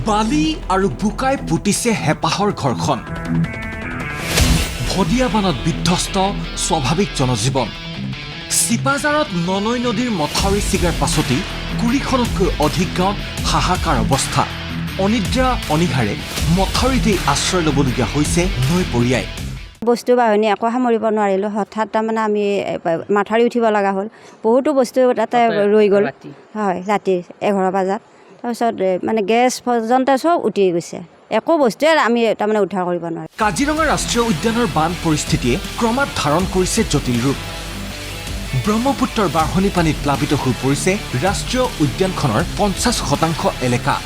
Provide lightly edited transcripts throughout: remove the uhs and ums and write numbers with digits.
বালি আৰু বুকাই পুতিছে হেপাহৰ ঘৰখন ভদিয়াবানত বিধ্বস্ত স্বাভাৱিক জনজীৱন চিপাজাৰত ননৈ নদীৰ মথাউৰি ছিগাৰ পাছতেই ২০খনতকৈ অধিক গাঁৱত হাহাকাৰ অৱস্থা অনিদ্ৰা অনিহাৰে মথাউৰিতে আশ্ৰয় ল'বলগীয়া হৈছে নৈ পৰিয়াই বস্তু বাহিনী একো সামৰিব নোৱাৰিলোঁ হঠাৎ তাৰমানে আমি মাথাউৰি উঠিব লগা হ'ল বহুতো বস্তু তাতে ৰৈ গ'ল হয় ৰাতি ১১ বজাত তাৰপিছত মানে গেছ পৰ্যন্ত চব উঠি গৈছে একো বস্তুৱে আমি তাৰমানে উদ্ধাৰ কৰিব নোৱাৰোঁ কাজিৰঙা ৰাষ্ট্ৰীয় উদ্যানৰ বান পৰিস্থিতিয়ে ক্ৰমাৎ ধাৰণ কৰিছে জটিল ৰূপ ব্ৰহ্মপুত্ৰৰ বাঢ়নি পানীত প্লাবিত হৈ পৰিছে ৰাষ্ট্ৰীয় উদ্যানখনৰ ৫০% এলেকা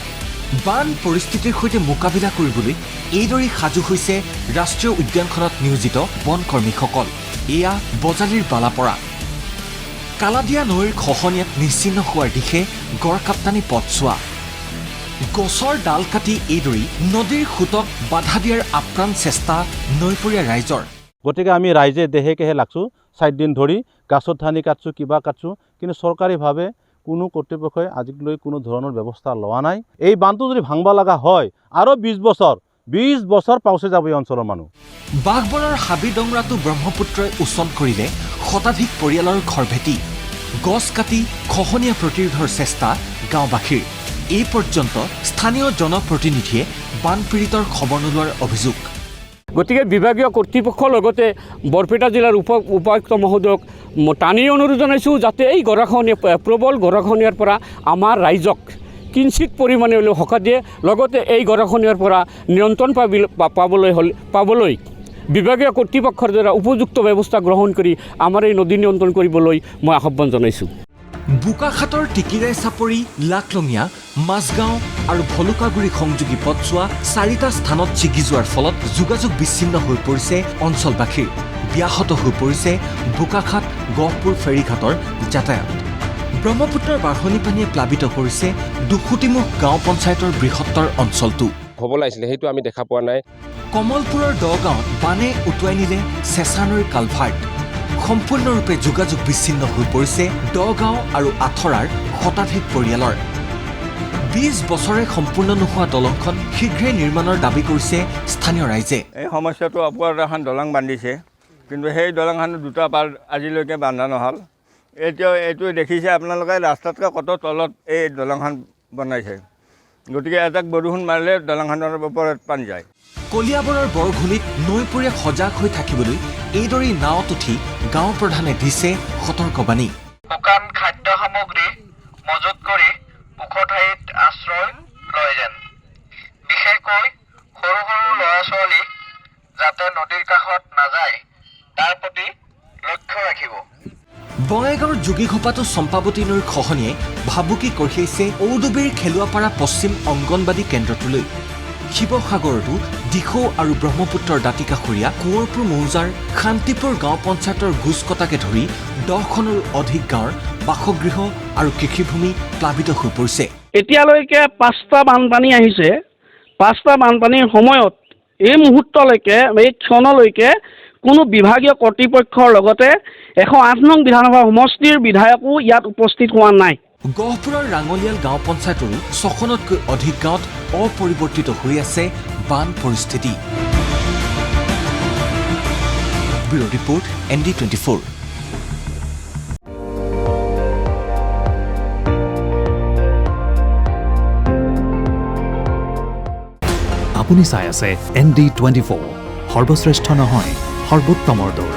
বান পৰিস্থিতিৰ সৈতে মোকাবিলা কৰিবলৈ এইদৰে সাজু হৈছে ৰাষ্ট্ৰীয় উদ্যানখনত নিয়োজিত বন কৰ্মীসকল এয়া বজালিৰ বালাপৰা কালাদিয়া নৈৰ খহনীয়াত নিশ্চিন্ন হোৱাৰ দিশে গড়কাপ্তানি পথছোৱা গছৰ ডাল কাটি এইদৰে নদীৰ সোঁতক বাধা দিয়াৰ আপ্ৰাণ চেষ্টা নৈপৰীয়া ৰাইজৰ গতিকে আমি ৰাইজে দেহে কেহে লাগছোঁ ৪ দিন ধৰি গাছত ধানি কাটছোঁ কিবা কাটছোঁ কিন্তু চৰকাৰীভাৱে কোনো কৰ্তৃপক্ষই আজিলৈ কোনো ধৰণৰ ব্যৱস্থা লোৱা নাই এই বানটো যদি ভাঙবা লগা হয় আৰু ২০ বছৰ পাউছে যাব এই অঞ্চলৰ মানুহ বাঘবৰৰ হাবি ডংৰাটো ব্ৰহ্মপুত্ৰই উচন কৰিলে শতাধিক পৰিয়ালৰ ঘৰ ভেটি গছ কাটি খহনীয়া প্ৰতিৰোধৰ চেষ্টা গাঁওবাসীৰ এই পৰ্যন্ত স্থানীয় জনপ্ৰতিনিধিয়ে বানপীড়িতৰ খবৰ নোলোৱাৰ অভিযোগ গতিকে বিভাগীয় কৰ্তৃপক্ষৰ লগতে বৰপেটা জিলাৰ উপায়ুক্ত মহোদয়ক টানি অনুৰোধ জনাইছোঁ যাতে এই গৰাখহনীয়া প্ৰবল গৰাখহনীয়াৰ পৰা আমাৰ ৰাইজক কিঞ্চিত পৰিমাণে হ'লেও সকাহ দিয়ে লগতে এই গৰাখহনীয়াৰ পৰা নিয়ন্ত্ৰণ পাবলৈ বিভাগীয় কৰ্তৃপক্ষৰ দ্বাৰা উপযুক্ত ব্যৱস্থা গ্ৰহণ কৰি আমাৰ এই নদী নিয়ন্ত্ৰণ কৰিবলৈ মই আহ্বান জনাইছোঁ বোকাখাটৰ টিকিৰাই চাপৰি লাকলঙীয়া মাছগাঁও আৰু ভলুকাগুৰি সংযোগী পথছোৱা ৪টা স্থানত ছিগি যোৱাৰ ফলত যোগাযোগ বিচ্ছিন্ন হৈ পৰিছে অঞ্চলবাসীৰ ব্যাহত হৈ পৰিছে বোকাখাট গহপুৰ ফেৰীঘাটৰ যাতায়াত ব্ৰহ্মপুত্ৰৰ বাঢ়নি পানীয়ে প্লাবিত কৰিছে দুখুটিমুখ গাঁও পঞ্চায়তৰ বৃহত্তৰ অঞ্চলটো হ'ব লাগিছিলে সেইটো আমি দেখা পোৱা নাই কমলপুৰৰ দগাঁৱত বানে উটুৱাই নিলে চেঁচানৈৰ কালভাৰ্ট সম্পূৰ্ণৰূপে যোগাযোগ বিচ্ছিন্ন হৈ পৰিছে দগাঁও আৰু আথৰাৰ শতাধিক পৰিয়ালৰ ২০ বছৰে সম্পূৰ্ণ নোহোৱা দলংখন শীঘ্ৰে নিৰ্মাণৰ দাবী কৰিছে স্থানীয় ৰাইজে এই সমস্যাটো ওপৰত এখন দলং বান্ধিছে কিন্তু সেই দলংখন দুটা পাৰ আজিলৈকে বান্ধা নহ'ল এতিয়া এইটো দেখিছে আপোনালোকে ৰাস্তাতকৈ কত তলত এই দলংখন বনাইছে গতিকে এজাক বৰষুণ মাৰিলে দলংখনৰ ওপৰত পানী যায় কলিয়াবৰৰ বৰঘুলিত নৈপৰীয়া সজাগ হৈ থাকিবলৈ এইদৰে নাৱত উঠি গাঁও প্ৰধানে দিছে সতৰ্কবাণী শুকান খাদ্য সামগ্ৰী মজুত কৰি ওখ ঠাইত আশ্ৰয় লয় যেন বিশেষকৈ সৰু সৰু ল'ৰা ছোৱালী যাতে নদীৰ কাষত নাযায় তাৰ প্ৰতি লক্ষ্য ৰাখিব বঙাইগাঁৱৰ যোগীঘোপাটো চম্পাৱতী নৈৰ খহনীয়ে ভাবুকি কঢ়িয়াইছে ঔডুবিৰ খেলুৱাপাৰা পশ্চিম অংগনবাদী কেন্দ্ৰটোলৈ শিৱসাগৰতো দিখৌ আৰু ব্ৰহ্মপুত্ৰৰ দাঁতিকাষৰীয়া কোঁৱৰপুৰ মৌজাৰ শান্তিপুৰ গাঁও পঞ্চায়তৰ গোচকটাকে ধৰি 10খনৰো অধিক গাঁৱৰ বাসগৃহ আৰু কৃষিভূমি প্লাবিত হৈ পৰিছে এতিয়ালৈকে 5টা বানপানী আহিছে 5টা বানপানীৰ সময়ত এই মুহূৰ্তলৈকে এই ক্ষণলৈকে কোনো বিভাগীয় কৰ্তৃপক্ষৰ লগতে 108 নং বিধানসভা সমষ্টিৰ বিধায়কো ইয়াত উপস্থিত হোৱা নাই গহপুৰৰ ৰাঙলিয়াল গাঁও পঞ্চায়তৰো 6খনতকৈ অধিক গাঁৱত অপৰিৱৰ্তিত হৈ আছে বান পৰিস্থিতি ব্যুৰ ৰিপৰ্ট ND24 আপুনি চাই আছে ND24 সৰ্বশ্ৰেষ্ঠ নহয় সৰ্বোত্তমৰ দৌৰ